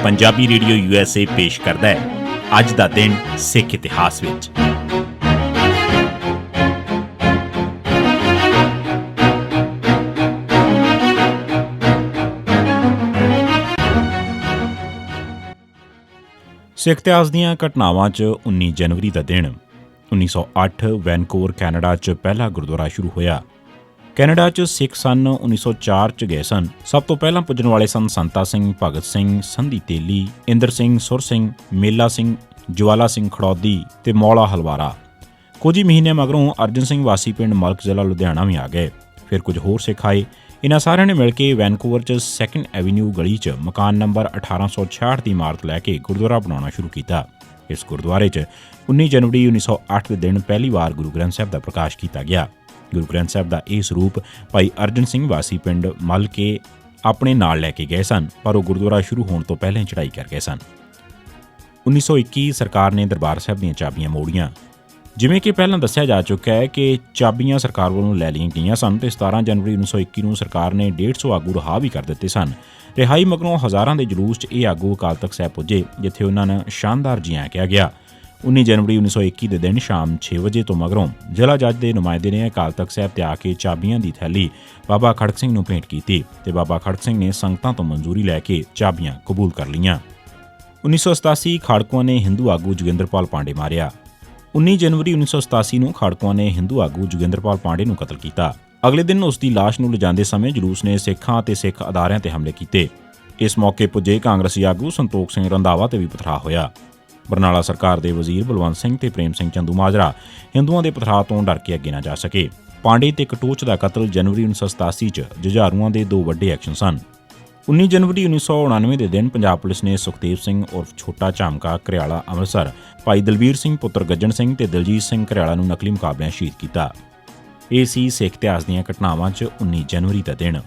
Punjabi radio USA ਪੇਸ਼ ਕਰਦਾ ਹੈ ਅੱਜ ਦਾ ਦਿਨ ਸਿੱਖ ਇਤਿਹਾਸ ਵਿੱਚ। ਸਿੱਖ ਇਤਿਹਾਸ ਦੀਆਂ ਘਟਨਾਵਾਂ 'ਚ 19 ਜਨਵਰੀ ਦਾ ਦਿਨ 1908 ਵੈਨਕੂਵਰ ਕੈਨੇਡਾ 'ਚ ਪਹਿਲਾ ਗੁਰਦੁਆਰਾ ਸ਼ੁਰੂ ਹੋਇਆ। ਕੈਨੇਡਾ 'ਚ ਸਿੱਖ ਸੰਨ 1904 'ਚ ਗਏ ਸਨ। ਸਭ ਤੋਂ ਪਹਿਲਾਂ ਪੁੱਜਣ ਵਾਲੇ ਸਨ ਸੰਤਾ ਸਿੰਘ, ਭਗਤ ਸਿੰਘ, ਸੰਧੀ ਤੇਲੀ, ਇੰਦਰ ਸਿੰਘ, ਸੁਰ ਸਿੰਘ, ਮੇਲਾ ਸਿੰਘ, ਜਵਾਲਾ ਸਿੰਘ ਖੜੌਦੀ ਤੇ ਮੌਲਾ ਹਲਵਾਰਾ। ਕੁਝ ਹੀ ਮਹੀਨੇ ਮਗਰੋਂ ਅਰਜਨ ਸਿੰਘ ਵਾਸੀ ਪਿੰਡ ਮਲਕ ਜ਼ਿਲ੍ਹਾ ਲੁਧਿਆਣਾ ਵੀ ਆ ਗਏ। ਫਿਰ ਕੁਝ ਹੋਰ ਸਿੱਖ ਆਏ। ਇਹਨਾਂ ਸਾਰਿਆਂ ਨੇ ਮਿਲ ਕੇ ਵੈਨਕੂਵਰ 'ਚ 2nd ਐਵੀਨਿਊ ਗਲੀ 'ਚ ਮਕਾਨ ਨੰਬਰ 1866 ਦੀ ਇਮਾਰਤ ਲੈ ਕੇ ਗੁਰਦੁਆਰਾ ਬਣਾਉਣਾ ਸ਼ੁਰੂ ਕੀਤਾ। ਇਸ ਗੁਰਦੁਆਰੇ 'ਚ 19 ਜਨਵਰੀ 1908 ਦੇ ਦਿਨ ਪਹਿਲੀ ਵਾਰ ਗੁਰੂ ਗ੍ਰੰਥ ਸਾਹਿਬ ਦਾ ਪ੍ਰਕਾਸ਼ ਕੀਤਾ ਗਿਆ। ਗੁਰੂ ਗ੍ਰੰਥ ਸਾਹਿਬ ਦਾ ਇਹ ਸਰੂਪ ਭਾਈ ਅਰਜਨ ਸਿੰਘ ਵਾਸੀ ਪਿੰਡ ਮਲ ਕੇ ਆਪਣੇ ਨਾਲ ਲੈ ਕੇ ਗਏ ਸਨ, ਪਰ ਉਹ ਗੁਰਦੁਆਰਾ ਸ਼ੁਰੂ ਹੋਣ ਤੋਂ ਪਹਿਲਾਂ ਹੀ ਚੜ੍ਹਾਈ ਕਰ ਗਏ ਸਨ। 1921 ਸਰਕਾਰ ਨੇ ਦਰਬਾਰ ਸਾਹਿਬ ਦੀਆਂ ਚਾਬੀਆਂ ਮੋੜੀਆਂ। ਜਿਵੇਂ ਕਿ ਪਹਿਲਾਂ ਦੱਸਿਆ ਜਾ ਚੁੱਕਾ ਹੈ ਕਿ ਚਾਬੀਆਂ ਸਰਕਾਰ ਵੱਲੋਂ ਲੈ ਲਈਆਂ ਗਈਆਂ ਸਨ ਤੇ 17 ਜਨਵਰੀ 1921 ਨੂੰ ਸਰਕਾਰ ਨੇ 150 ਆਗੂ ਰਿਹਾ ਵੀ ਕਰ ਦਿੱਤੇ ਸਨ। ਰਿਹਾਈ ਮਗਰੋਂ ਹਜ਼ਾਰਾਂ ਦੇ ਜਲੂਸ 'ਚ ਇਹ ਆਗੂ ਅਕਾਲ ਤਖ਼ਤ ਸਾਹਿਬ ਪੁੱਜੇ, ਜਿੱਥੇ ਉਹਨਾਂ ਨੂੰ ਸ਼ਾਨਦਾਰ ਜੀ ਆਇਆਂ ਕਿਹਾ ਗਿਆ। 19 ਜਨਵਰੀ 1921 ਦੇ ਦਿਨ ਸ਼ਾਮ 6 ਵਜੇ ਤੋਂ ਮਗਰੋਂ ਜ਼ਿਲ੍ਹਾ ਜੱਜ ਦੇ ਨੁਮਾਇੰਦੇ ਨੇ ਅਕਾਲ ਤਖ਼ਤ ਸਾਹਿਬ ਤੇ ਆ ਕੇ ਚਾਬੀਆਂ ਦੀ ਥੈਲੀ ਬਾਬਾ ਖੜਕ ਸਿੰਘ ਨੂੰ ਭੇਂਟ ਕੀਤੀ ਤੇ ਬਾਬਾ ਖੜਕ ਸਿੰਘ ਨੇ ਸੰਗਤਾਂ ਤੋਂ ਮਨਜ਼ੂਰੀ ਲੈ ਕੇ ਚਾਬੀਆਂ ਕਬੂਲ ਕਰ ਲਈਆਂ। 1987 ਖਾੜਕੂਆਂ ਨੇ ਹਿੰਦੂ ਆਗੂ ਜੋਗਿੰਦਰਪਾਲ ਪਾਂਡੇ ਮਾਰਿਆ। 19 ਜਨਵਰੀ 1987 ਨੂੰ ਖਾੜਕੂਆਂ ਨੇ ਹਿੰਦੂ ਆਗੂ ਜੋਗਿੰਦਰਪਾਲ ਪਾਂਡੇ ਨੂੰ ਕਤਲ ਕੀਤਾ। ਅਗਲੇ ਦਿਨ ਉਸ ਦੀ ਲਾਸ਼ ਨੂੰ ਲਿਜਾਂਦੇ ਸਮੇਂ ਜਲੂਸ ਨੇ ਸਿੱਖਾਂ ਅਤੇ ਸਿੱਖ ਅਦਾਰਿਆਂ ਤੇ ਹਮਲੇ ਕੀਤੇ। ਇਸ ਮੌਕੇ ਪੁੱਜੇ ਕਾਂਗਰਸੀ ਆਗੂ ਸੰਤੋਖ ਸਿੰਘ ਰੰਧਾਵਾ ਤੇ ਵੀ ਪਥਰਾਅ ਹੋਇਆ। ਬਰਨਾਲਾ ਸਰਕਾਰ ਦੇ ਵਜ਼ੀਰ ਬਲਵੰਤ ਸਿੰਘ ਤੇ ਪ੍ਰੇਮ ਸਿੰਘ ਚੰਦੂਮਾਜਰਾ ਹਿੰਦੂਆਂ ਦੇ ਪਥਰਾਅ ਤੋਂ ਡਰ ਕੇ ਅੱਗੇ ਨਾ ਜਾ ਸਕੇ। ਪਾਂਡੇ ਤੇ ਕਟੋਚ ਦਾ ਕਤਲ ਜਨਵਰੀ 1987 'ਚ ਜੁਝਾਰੂਆਂ ਦੇ ਦੋ ਵੱਡੇ ਐਕਸ਼ਨ ਸਨ। 19 ਜਨਵਰੀ 1999 ਦੇ ਦਿਨ ਪੰਜਾਬ ਪੁਲਿਸ ਨੇ ਸੁਖਦੇਵ ਸਿੰਘ ਉਰਫ ਛੋਟਾ ਝਾਮਕਾ ਘਰਿਆਲਾ ਅੰਮ੍ਰਿਤਸਰ, ਭਾਈ ਦਲਬੀਰ ਸਿੰਘ ਪੁੱਤਰ ਗੱਜਣ ਸਿੰਘ ਤੇ ਦਲਜੀਤ ਸਿੰਘ ਘਰਿਆਲਾ ਨੂੰ ਨਕਲੀ ਮੁਕਾਬਲਿਆਂ ਸ਼ਹੀਦ ਕੀਤਾ। ਇਹ ਸੀ ਸਿੱਖ ਇਤਿਹਾਸ ਦੀਆਂ ਘਟਨਾਵਾਂ 'ਚ 19 ਜਨਵਰੀ ਦਾ ਦਿਨ।